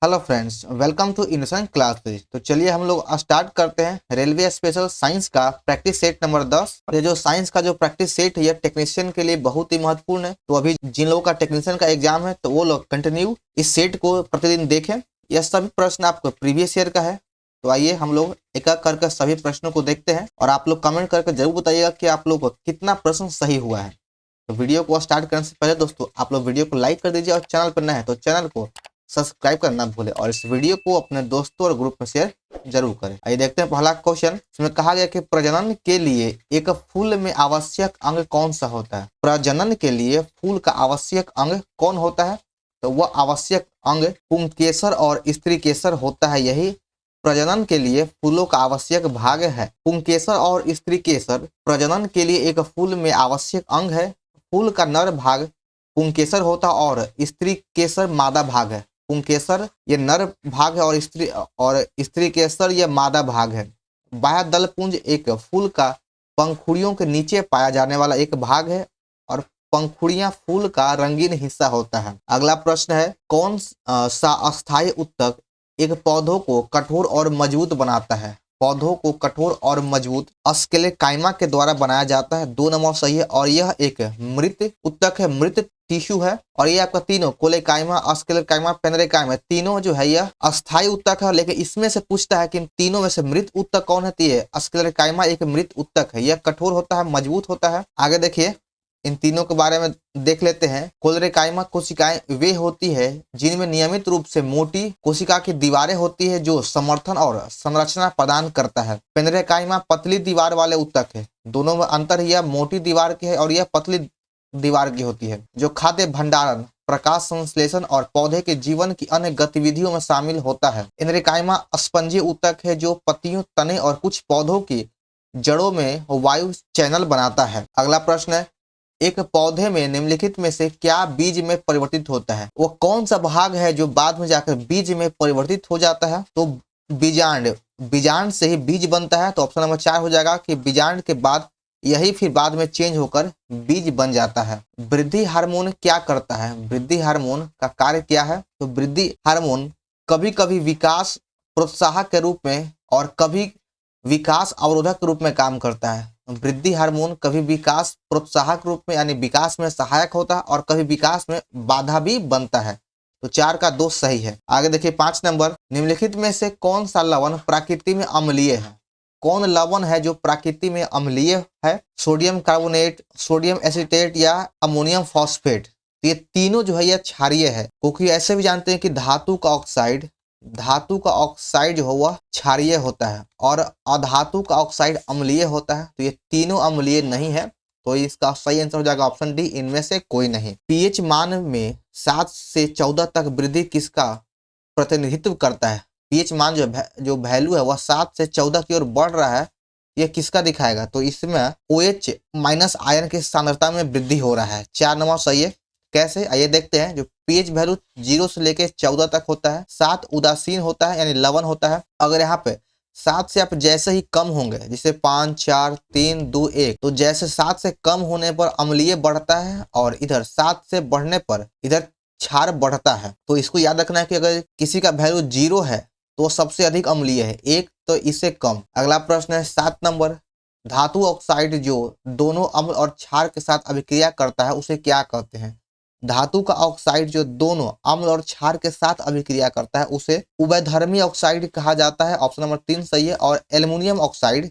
Hello friends, welcome to innocent classes. तो चलिए हम लोग स्टार्ट करते हैं रेलवे स्पेशल साइंस का प्रैक्टिस सेट नंबर 10। ये जो साइंस का जो प्रैक्टिस सेट है ये टेक्नीशियन के लिए बहुत ही महत्वपूर्ण है। तो अभी जिन लोगों का टेक्नीशियन का एग्जाम है तो वो लोग कंटिन्यू इस सेट को प्रतिदिन देखें। यह सभी प्रश्न आपको प्रीवियस ईयर का है। तो आइए हम लोग एक एक करके सभी प्रश्नों को देखते हैं और आप लोग कमेंट करके जरूर बताइएगा कि आप लोग को कितना प्रश्न सही हुआ है। तो वीडियो को स्टार्ट करने से पहले दोस्तों आप लोग वीडियो को लाइक कर दीजिए और चैनल पर नए हैं तो चैनल को सब्सक्राइब करना भूले और इस वीडियो को अपने दोस्तों और ग्रुप में शेयर जरूर करें। आइए देखते हैं पहला क्वेश्चन। इसमें कहा गया कि प्रजनन के लिए एक फूल में आवश्यक अंग कौन सा होता है। प्रजनन के लिए फूल का आवश्यक अंग कौन होता है? तो वह आवश्यक अंग पुंकेसर और स्त्री केसर होता है। यही प्रजनन के लिए फूलों का आवश्यक भाग है। पुंकेसर और स्त्री केसर प्रजनन के लिए एक फूल में आवश्यक अंग है। फूल का नर भाग पुंकेसर होता है और स्त्री केसर मादा भाग है। पुंकेसर ये नर भाग है और स्त्री केसर ये मादा भाग है। बाह्य दल पुंज एक फूल का पंखुड़ियों के नीचे पाया जाने वाला एक भाग है और पंखुड़ियां फूल का रंगीन हिस्सा होता है। अगला प्रश्न है, कौन सा अस्थायी उत्तक एक पौधों को कठोर और मजबूत बनाता है? पौधों को कठोर और मजबूत स्क्लेकाइमा के द्वारा बनाया जाता है। 2 नंबर सही है और यह एक मृत उत्तक है, मृत टिश्यू है। और ये आपका तीनों कोलेकाइमा, स्क्लेकाइमा, पेनरेकाइमा तीनों जो है यह अस्थायी उत्तक है। लेकिन इसमें से पूछता है कि तीनों में से मृत उत्तक कौन है? तो ये स्क्लेकाइमा एक मृत उत्तक है। यह कठोर होता है, मजबूत होता है। आगे देखिए इन तीनों के बारे में देख लेते हैं। कोलेकाइमा कोशिकाएं वे होती है जिनमें नियमित रूप से मोटी कोशिका की दीवारें होती है जो समर्थन और संरचना प्रदान करता है। पेनरेकाइमा पतली दीवार वाले उत्तक है। दोनों में अंतर, यह मोटी दीवार की है और यह पतली दीवार की होती है, जो खाद्य भंडारण, प्रकाश संश्लेषण और पौधे के जीवन की अन्य गतिविधियों में शामिल होता है। पेनरेकाइमा स्पंजी उत्तक है जो पत्तियों, तने और कुछ पौधों की जड़ों में वायु चैनल बनाता है। अगला प्रश्न है, एक पौधे में निम्नलिखित में से क्या बीज में परिवर्तित होता है? वो कौन सा भाग है जो बाद में जाकर बीज में परिवर्तित हो जाता है? तो बीजांड, बीजांड से ही बीज बनता है। तो ऑप्शन नंबर 4 हो जाएगा कि बीजांड के बाद यही फिर बाद में चेंज होकर बीज बन जाता है। वृद्धि हार्मोन क्या करता है? वृद्धि हार्मोन का कार्य क्या है? तो वृद्धि हार्मोन कभी कभी विकास प्रोत्साहक के रूप में और कभी विकास अवरोधक के रूप में काम करता है। वृद्धि हार्मोन कभी विकास प्रोत्साहक रूप में यानी विकास में सहायक होता है और कभी विकास में बाधा भी बनता है। तो 4 का 2 सही है। आगे देखिए 5 नंबर, निम्नलिखित में से कौन सा लवण प्रकृति में अम्लीय है? कौन लवण है जो प्रकृति में अम्लीय है? सोडियम कार्बोनेट, सोडियम एसिटेट या अमोनियम फॉस्फेट? ये तीनों जो है यह क्षारीय है, क्योंकि ऐसे भी जानते हैं कि धातु का ऑक्साइड जो है वह क्षारीय होता है और अधातु का ऑक्साइड अम्लीय होता है। तो ये तीनों अम्लीय नहीं है। तो इसका सही आंसर हो जाएगा ऑप्शन डी, इनमें से कोई नहीं। पीएच मान में 7 से 14 तक वृद्धि किसका प्रतिनिधित्व करता है? पीएच मान जो वैल्यू है वह 7 से 14 की ओर बढ़ रहा है, यह किसका दिखाएगा? तो इसमें OH माइनस आयन की सांद्रता में वृद्धि हो रहा है। 4 नंबर सही है। कैसे, आइए देखते हैं। जो पीएच वैल्यू 0 से लेके 14 तक होता है। 7 उदासीन होता है यानी लवण होता है। अगर यहाँ पे 7 से आप जैसे ही कम होंगे, जैसे 5, 4, 3, 2, 1, तो जैसे 7 से कम होने पर अम्लीय बढ़ता है और इधर 7 से बढ़ने पर इधर क्षार बढ़ता है। तो इसको याद रखना है कि अगर किसी का वैल्यू 0 है तो सबसे अधिक अम्लीय है, 1 तो इससे कम। अगला प्रश्न है 7 नंबर, धातु ऑक्साइड जो दोनों अम्ल और क्षार के साथ अभिक्रिया करता है उसे क्या कहते हैं? धातु का ऑक्साइड जो दोनों अम्ल और क्षार के साथ अभिक्रिया करता है उसे उभयधर्मी ऑक्साइड कहा जाता है। ऑप्शन नंबर 3 सही है। और एल्युमिनियम ऑक्साइड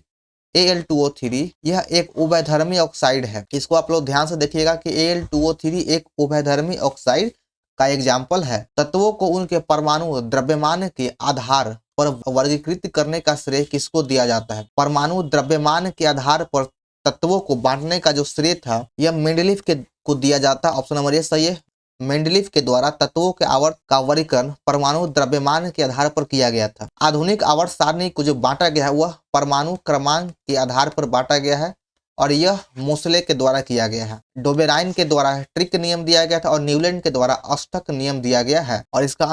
Al2O3 यह एक उभयधर्मी ऑक्साइड है। इसको आप लोग ध्यान से देखिएगा कि Al2O3 एक उभयधर्मी ऑक्साइड का एग्जाम्पल है। तत्वों को उनके परमाणु द्रव्यमान के आधार पर वर्गीकृत करने का श्रेय किसको दिया जाता है? परमाणु द्रव्यमान के आधार पर तत्वों को बांटने का जो श्रेय था यह मेंडलीफ को दिया जाता है। ऑप्शन नंबर 1 सही है। मेंडलीफ के द्वारा तत्वों के आवर्त का वर्गीकरण परमाणु द्रव्यमान के आधार पर किया गया था। आधुनिक आवर्त सारणी को जो बांटा गया है वह परमाणु क्रमांक के आधार पर बांटा गया है और यह मोसले के द्वारा किया गया है। डोबेराइन के द्वारा ट्रिक नियम दिया गया था और न्यूलैंड के द्वारा अष्टक नियम दिया गया है और इसका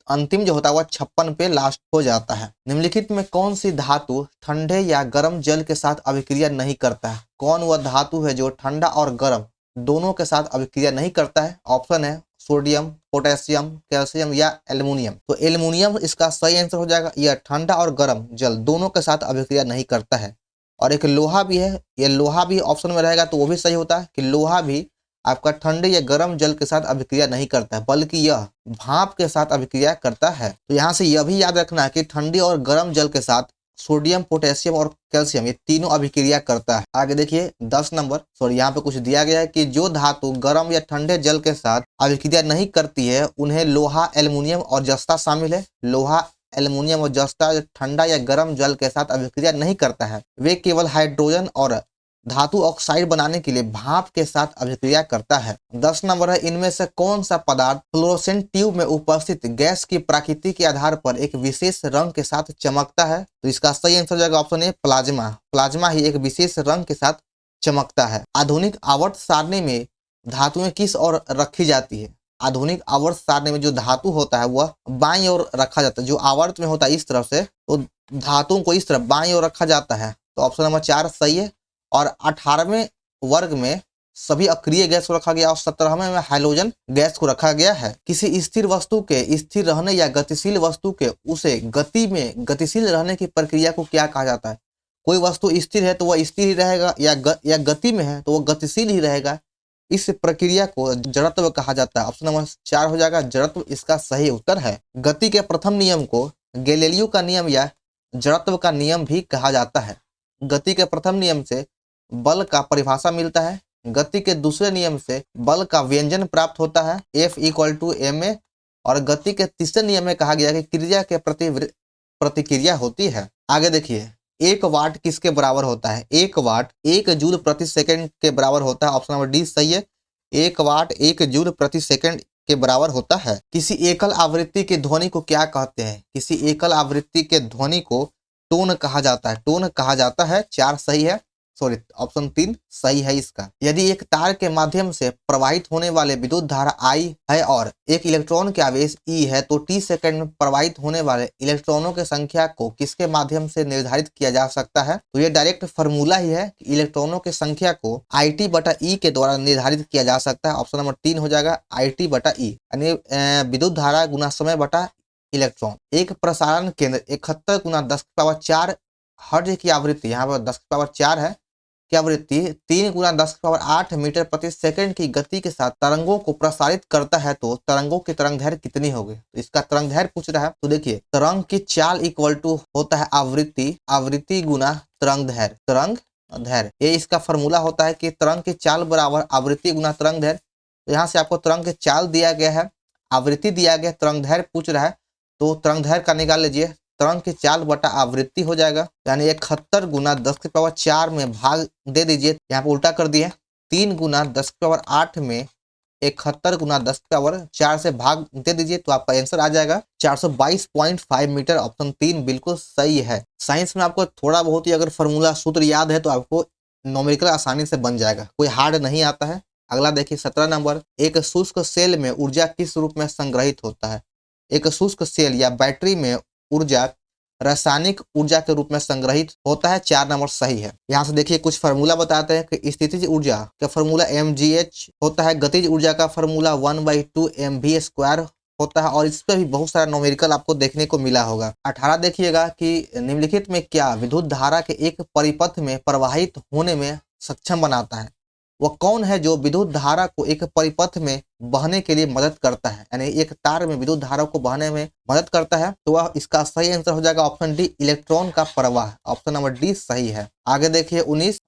अंतिम जो होता है वह 56 पे लास्ट हो जाता है। निम्नलिखित में कौन सी धातु ठंडे या गर्म जल के साथ अभिक्रिया नहीं करता है? कौन वह धातु है जो ठंडा और गर्म दोनों के साथ अभिक्रिया नहीं करता है? ऑप्शन है सोडियम, पोटेशियम, कैल्शियम या एल्युमिनियम। तो एल्युमिनियम इसका सही आंसर हो जाएगा। यह ठंडा और गर्म जल दोनों के साथ अभिक्रिया नहीं करता है। और एक लोहा भी है, ये लोहा भी ऑप्शन में रहेगा तो वो भी सही होता है कि लोहा भी आपका ठंडे या गर्म जल के साथ अभिक्रिया नहीं करता है, बल्कि यह भाप के साथ अभिक्रिया करता है। तो यहाँ से यह भी याद रखना है कि ठंडे और गर्म जल के साथ सोडियम, पोटेशियम और कैल्शियम ये तीनों अभिक्रिया करता है। आगे देखिए 10 नंबर, सॉरी यहाँ पे कुछ दिया गया है कि जो धातु गर्म या ठंडे जल के साथ अभिक्रिया नहीं करती है उन्हें लोहा, एल्युमिनियम और जस्ता शामिल है। लोहा, एल्युमिनियम और जस्ता ठंडा या गर्म जल के साथ अभिक्रिया नहीं करता है, वे केवल हाइड्रोजन और धातु ऑक्साइड बनाने के लिए भाप के साथ अभिक्रिया करता है। 10 नंबर है, इनमें से कौन सा पदार्थ फ्लोरोसेंट ट्यूब में उपस्थित गैस की प्रकृति के आधार पर एक विशेष रंग के साथ चमकता है? तो इसका सही आंसर हो जाएगा ऑप्शन ए प्लाज्मा। प्लाज्मा ही एक विशेष रंग के साथ चमकता है। आधुनिक आवर्त सारणी में धातुएं किस ओर रखी जाती है? आधुनिक आवर्त सारणी में जो धातु होता है वह बाईं ओर रखा जाता है। जो आवर्त में होता है इस तरफ से, तो धातुओं को इस तरफ बाईं ओर रखा जाता है। तो ऑप्शन नंबर 4 सही है। और 18वें वर्ग में सभी अक्रिय गैस को रखा गया और 17वें में हाइड्रोजन गैस को रखा गया है। किसी स्थिर वस्तु के स्थिर रहने या गतिशील वस्तु के उसे गति में गतिशील रहने की प्रक्रिया को क्या कहा जाता है? कोई वस्तु स्थिर है तो वह स्थिर ही रहेगा, या गति में है तो वह गतिशील ही रहेगा। इस प्रक्रिया को जड़त्व कहा जाता है। ऑप्शन नंबर 4 हो जाएगा जड़त्व इसका सही उत्तर है। गति के प्रथम नियम को गैलीलियो का नियम या जड़त्व का नियम भी कहा जाता है। गति के प्रथम नियम से बल का परिभाषा मिलता है। गति के दूसरे नियम से बल का व्यंजन प्राप्त होता है, F = ma। और गति के तीसरे नियम में कहा गया कि क्रिया के प्रति प्रतिक्रिया होती है। आगे देखिए 1 वाट किसके बराबर होता है? 1 वाट 1 जूल प्रति सेकंड के बराबर होता है। ऑप्शन नंबर डी सही है। 1 वाट 1 जूल प्रति सेकंड के बराबर होता है। किसी एकल आवृत्ति की ध्वनि को क्या कहते हैं? किसी एकल आवृत्ति के ध्वनि को टोन कहा जाता है। टोन कहा जाता है। 4 सही है, सॉरी ऑप्शन 3 सही है इसका। यदि एक तार के माध्यम से प्रवाहित होने वाले विद्युत धारा I है और एक इलेक्ट्रॉन के आवेश E है, तो t सेकंड में प्रवाहित होने वाले इलेक्ट्रॉनों की संख्या को किसके माध्यम से निर्धारित किया जा सकता है? तो ये डायरेक्ट फॉर्मूला ही है कि इलेक्ट्रॉनों की संख्या को IT/E के द्वारा निर्धारित किया जा सकता है। ऑप्शन नंबर 3 हो जाएगा IT/E, यानी विद्युत धारा गुना समय बटा इलेक्ट्रॉन। एक प्रसारण केंद्र 71 गुना 10⁴ हर्ट्ज की आवृत्ति, यहाँ पर 10⁴ है की आवृत्ति 3 गुना 10⁸ मीटर प्रति सेकंड की गति के साथ तरंगों को प्रसारित करता है, तो तरंगों की तरंगदैर्घ्य कितनी होगी? तो इसका तरंगदैर्घ्य पूछ रहा है। तो देखिए तरंग की चाल इक्वल टू होता है आवृत्ति गुना तरंगदैर्घ्य। तरंगदैर्घ्य ये इसका फॉर्मूला होता है कि तरंग की चाल बराबर आवृत्ति गुना तरंगदैर्घ्य। तो यहाँ से आपको तरंग की चाल दिया गया है, आवृत्ति दिया गया, तरंगदैर्घ्य पूछ रहा है, तो तरंगदैर्घ्य का निकाल लीजिए। तरंग की चाल बटा आवृत्ति हो जाएगा, यानी 71 गुना 10⁴ में भाग दे दीजिए। यहाँ पे उल्टा कर दिए, 3 गुना 10⁸ में 71 गुना 10⁴ से भाग दे दीजिए, तो आपका आंसर आ जाएगा 422.5 मीटर। ऑप्शन 3 बिल्कुल सही है। साइंस में आपको थोड़ा बहुत ही अगर फॉर्मूला सूत्र याद है तो आपको न्यूमेरिकल आसानी से बन जाएगा, कोई हार्ड नहीं आता है। अगला देखिए 17 नंबर, एक शुष्क सेल में ऊर्जा किस रूप में संग्रहित होता है? एक शुष्क सेल या बैटरी में ऊर्जा रासायनिक ऊर्जा के रूप में संग्रहित होता है। 4 नंबर सही है। यहाँ से देखिए कुछ फार्मूला बताते हैं कि स्थितिज ऊर्जा का फार्मूला mgh होता है, गतिज ऊर्जा का फार्मूला 1/2 mv² होता है, और इस पर भी बहुत सारा न्यूमेरिकल आपको देखने को मिला होगा। 18 देखिएगा कि निम्नलिखित में क्या विद्युत धारा के एक परिपथ में प्रवाहित होने में सक्षम बनाता है? वह कौन है जो विद्युत धारा को एक परिपथ में बहने के लिए मदद करता है, यानी एक तार में विद्युत धारा को बहने में मदद करता है? तो वह इसका सही आंसर हो जाएगा ऑप्शन डी इलेक्ट्रॉन का प्रवाह। ऑप्शन नंबर डी सही है। आगे देखिए 19,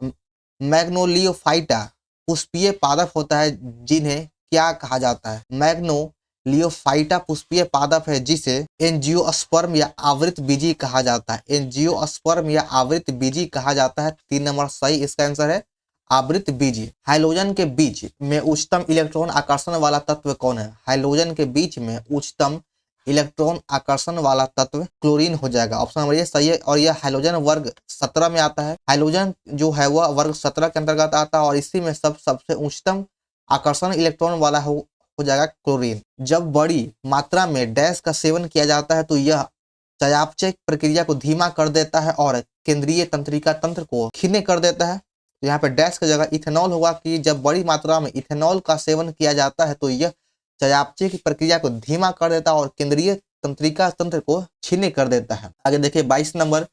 मैग्नोलियोफाइटा पुष्पीय पादप होता है जिन्हें क्या कहा जाता है? मैग्नोलियोफाइटा पुष्पीय पादप है जिसे एंजियोस्पर्म या आवृत बीजी कहा जाता है। एंजियोस्पर्म या आवृत बीजी कहा जाता है। 3 नंबर सही इसका आंसर है आवृत बीजी। हाइड्रोजन के बीच में उच्चतम इलेक्ट्रॉन आकर्षण वाला तत्व कौन है? हाइड्रोजन के बीच में उच्चतम इलेक्ट्रॉन आकर्षण वाला तत्व क्लोरीन हो जाएगा। ऑप्शन नंबर ये सही है, और यह हाइड्रोजन वर्ग 17 में आता है। हाइड्रोजन जो है वह वर्ग 17 के अंतर्गत आता है, और इसी में सबसे उच्चतम आकर्षण इलेक्ट्रॉन वाला हो जाएगा क्लोरीन। जब बड़ी मात्रा में डैश का सेवन किया जाता है तो यह चयापचय प्रक्रिया को धीमा कर देता है और केंद्रीय तंत्रिका तंत्र को खीने कर देता है। यहाँ पे डैश की जगह इथेनॉल होगा कि जब बड़ी मात्रा में इथेनॉल का सेवन किया जाता है तो यह चयापचय की प्रक्रिया को धीमा कर देता है और केंद्रीय तंत्रिका तंत्र को क्षीण कर देता है। आगे देखिए 22 नंबर,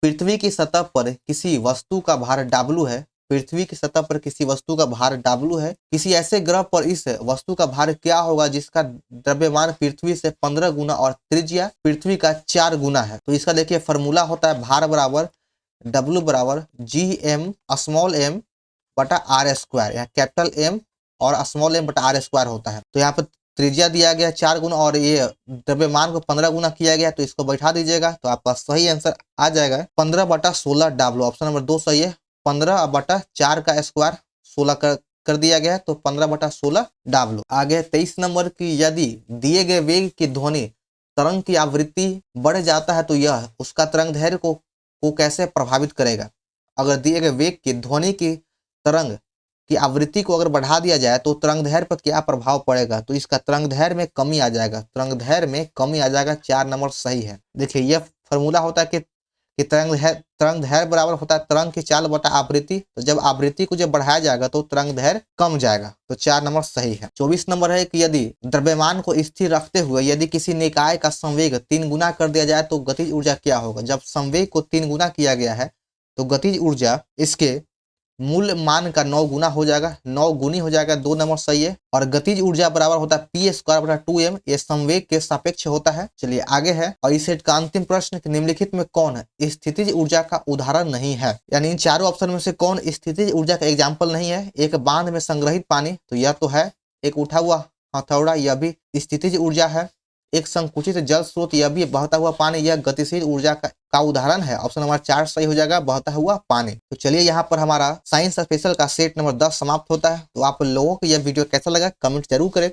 पृथ्वी की सतह पर किसी वस्तु का भार W है। पृथ्वी की सतह पर किसी वस्तु का भार W है। किसी ऐसे ग्रह पर इस वस्तु का भार क्या होगा जिसका द्रव्यमान पृथ्वी से 15 गुना और त्रिज्या पृथ्वी का 4 गुना है। तो इसका देखिए फॉर्मूला होता है भार बराबर W बराबर GM स्मॉल m बटा आर स्क्वायर, यहाँ कैपिटल M और स्मॉल m बटा आर स्क्वायर होता है। तो यहाँ पर त्रिज्या दिया गया 4 गुना और ये द्रव्यमान को 15 गुना किया गया, तो इसको बैठा दीजिएगा तो आपका सही आंसर आ जाएगा 15/16 W। ऑप्शन नंबर 2 सही है। 15/4 का स्क्वायर 16 कर दिया गया है, तो 15/16 W। आगे 23 नंबर की, यदि दिए गए वेग की ध्वनि तरंग की आवृत्ति बढ़ जाता है तो यह उसका तरंग दैर्घ्य को कैसे प्रभावित करेगा। अगर दिए गए वेग की ध्वनि की तरंग की आवृत्ति को अगर बढ़ा दिया जाए तो तरंग दैर्घ्य पर क्या प्रभाव पड़ेगा। तो इसका तरंग दैर्घ्य में कमी आ जाएगा, तरंग दैर्घ्य में कमी आ जाएगा। 4 नंबर सही है। देखिए यह फॉर्मूला होता है कि तरंग दैर्घ्य बराबर होता है तरंग की चाल बटा आवृत्ति। तो जब आवृत्ति को जब बढ़ाया जाएगा तो तरंग दैर्घ्य कम जाएगा। तो 4 नंबर सही है। 24 नंबर है कि यदि द्रव्यमान को स्थिर रखते हुए यदि किसी निकाय का संवेग 3 गुना कर दिया जाए तो गतिज ऊर्जा क्या होगा। जब संवेग को 3 गुना किया गया है तो गतिज ऊर्जा इसके मूल मान का 9 गुना हो जाएगा, 9 गुनी हो जाएगा। 2 नंबर सही है। और गतिज ऊर्जा बराबर होता है P² बटा 2m, ये संवेग के सापेक्ष होता है। चलिए आगे है, और इस सेट का अंतिम प्रश्न, निम्नलिखित में कौन है स्थितिज ऊर्जा का उदाहरण नहीं है। यानी इन चारों ऑप्शन में से कौन स्थितिज ऊर्जा का एग्जाम्पल नहीं है। एक बांध में संग्रहित पानी, तो यह तो है। एक उठा हुआ हथौड़ा, यह भी स्थितिज ऊर्जा है। एक संकुचित जल स्रोत, यह भी बहता हुआ पानी, यह गतिशील ऊर्जा का उदाहरण है। ऑप्शन नंबर 4 सही हो जाएगा, बहता हुआ पानी। तो चलिए यहाँ पर हमारा साइंस स्पेशल का सेट नंबर 10 समाप्त होता है। तो आप लोगों को यह वीडियो कैसा लगा कमेंट जरूर करें,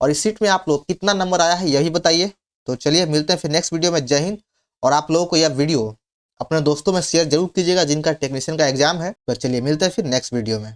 और इस सीट में आप लोग कितना नंबर आया है यही बताइए। तो चलिए मिलते हैं फिर नेक्स्ट वीडियो में। जय हिंद। और आप लोगों को यह वीडियो अपने दोस्तों में शेयर जरूर कीजिएगा जिनका टेक्नीशियन का एग्जाम है। तो चलिए मिलते हैं फिर नेक्स्ट वीडियो में।